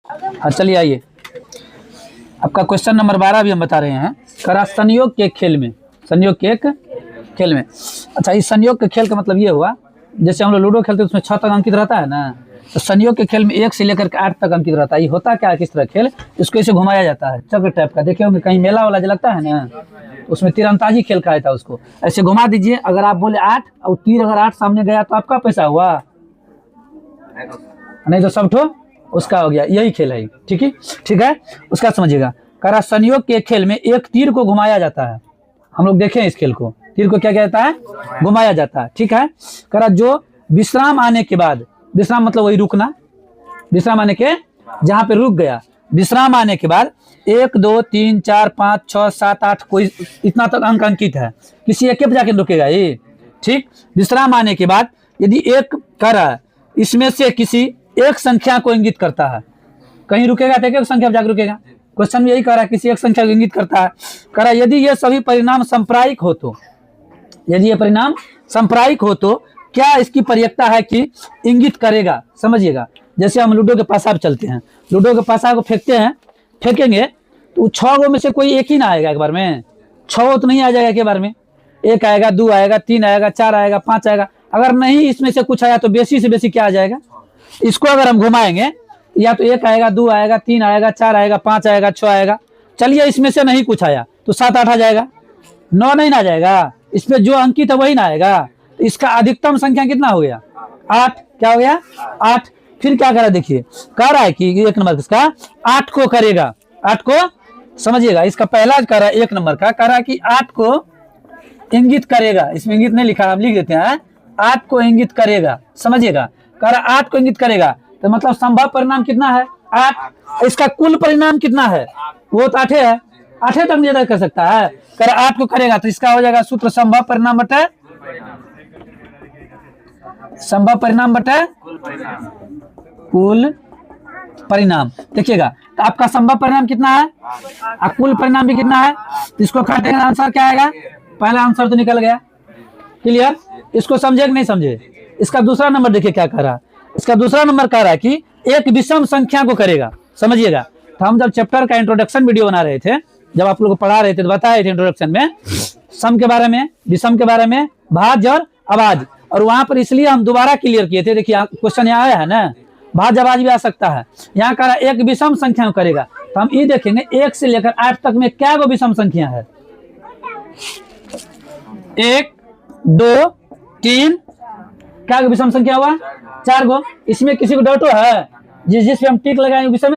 हाँ चलिए आइए, आपका क्वेश्चन नंबर 12 भी हम बता रहे हैं। करा संयोग के एक खेल में, संयोग के एक खेल में। अच्छा, इस संयोग के खेल का मतलब ये हुआ, जैसे हम लोग लूडो खेलते हैं उसमें 6 तक अंकित रहता है ना, तो संयोग के खेल में 1 से लेकर के 8 तक अंकित रहता है। ये होता क्या है, किस तरह खेल, इसको ऐसे घुमाया जाता है चक्र टाइप का। देखे होंगे कहीं मेला वाला जो लगता है ना, उसमें तीरंदाजी खेल का था, उसको ऐसे घुमा दीजिए। अगर आप बोले 8 और तीर अगर 8 सामने गया तो आपका पैसा हुआ, नहीं तो सब ठो उसका हो गया। यही खेल है, ठीक है, ठीक है। उसका समझिएगा, करा संयोग के खेल में एक तीर को घुमाया जाता है। हम लोग देखें इस खेल को, तीर को क्या कहता है, घुमाया जाता है, ठीक है। करा जो विश्राम आने के बाद, विश्राम मतलब वही रुकना, विश्राम आने के जहां पे रुक गया, विश्राम आने के बाद 1 2 3 4 5 6 7 8 कोई इतना तक अंक अंकित है, किसी एक पे जाके रुकेगा ये, ठीक। विश्राम आने के बाद यदि एक करा इसमें से किसी एक संख्या को इंगित करता है, कहीं रुकेगा तो एक संख्या पर जाकर रुकेगा। क्वेश्चन में यही कह रहा है, किसी एक संख्या को इंगित करता है। कह रहा यदि ये सभी परिणाम संप्रायिक हो तो, यदि ये परिणाम संप्रायिक हो तो क्या इसकी प्रयिकता है कि इंगित करेगा। समझिएगा, जैसे हम लूडो के पासा पे चलते हैं, लूडो के पासा को फेंकते हैं, फेंकेंगे तो 6 गो में से कोई एक ही ना आएगा एक बार में, 6 तो नहीं आ जाएगा एक बार में, 1 आएगा, 2 आएगा, 3 आएगा, 4 आएगा, 5 आएगा। अगर नहीं इसमें से कुछ आया तो बेसी से बेसी क्या आ जाएगा। इसको अगर हम घुमाएंगे, या तो 1 आएगा, 2 आएगा, 3 आएगा, 4 आएगा, 5 आएगा, 6 आएगा। चलिए इसमें से नहीं कुछ आया तो 7 8 आ जाएगा, 9 नहीं ना जाएगा, इसमें जो अंकित है वही ना आएगा। तो इसका अधिकतम संख्या कितना हो गया, 8। क्या हो गया, 8। फिर क्या करा, देखिए कह रहा है कि 1 नंबर इसका 8 को करेगा, 8 को समझिएगा। इसका पहला कह रहा है 1 नंबर का, कह रहा है कि 8 को इंगित करेगा। इसमें इंगित नहीं लिखा, हम लिख देते हैं 8 को इंगित करेगा। समझिएगा, कह रहा 8 को इंगित करेगा, तो मतलब संभव परिणाम कितना है, 8। इसका कुल परिणाम कितना है, वो तो 8 है, 8 तक ज्यादा कर सकता है। कह रहा 8 को करेगा तो इसका हो जाएगा सूत्र संभव परिणाम बटे, संभव परिणाम बटे कुल परिणाम। देखिएगा, तो आपका संभव परिणाम कितना है और कुल परिणाम भी कितना है, तो इसको काटेंगे आंसर क्या आएगा, पहला आंसर तो निकल गया। क्लियर, इसको समझे कि नहीं समझे। इसका दूसरा नंबर देखिए क्या कह रहा है, इसका दूसरा नंबर कह रहा है कि एक विषम संख्या को करेगा। समझिएगा, तो हम जब चैप्टर का इंट्रोडक्शन वीडियो बना रहे थे, जब आप लोग को पढ़ा रहे थे तो बताए थे इंट्रोडक्शन में सम के बारे में, विषम के बारे में, भाज्य और अभाज्य, और वहां पर इसलिए हम दोबारा क्लियर किए थे। देखिए क्वेश्चन यहाँ आया है ना, भाज्य अभाज्य भी आ सकता है। यहाँ कह रहा है एक विषम संख्या को करेगा, तो हम ये देखेंगे 1 से लेकर 8 तक में क्या गो विषम संख्या है, 1 2 3, क्या विषम संख्या हुआ, 4 गो। इसमें किसी को डाउट है, जिस पे हम टिक लगाएंगे विषम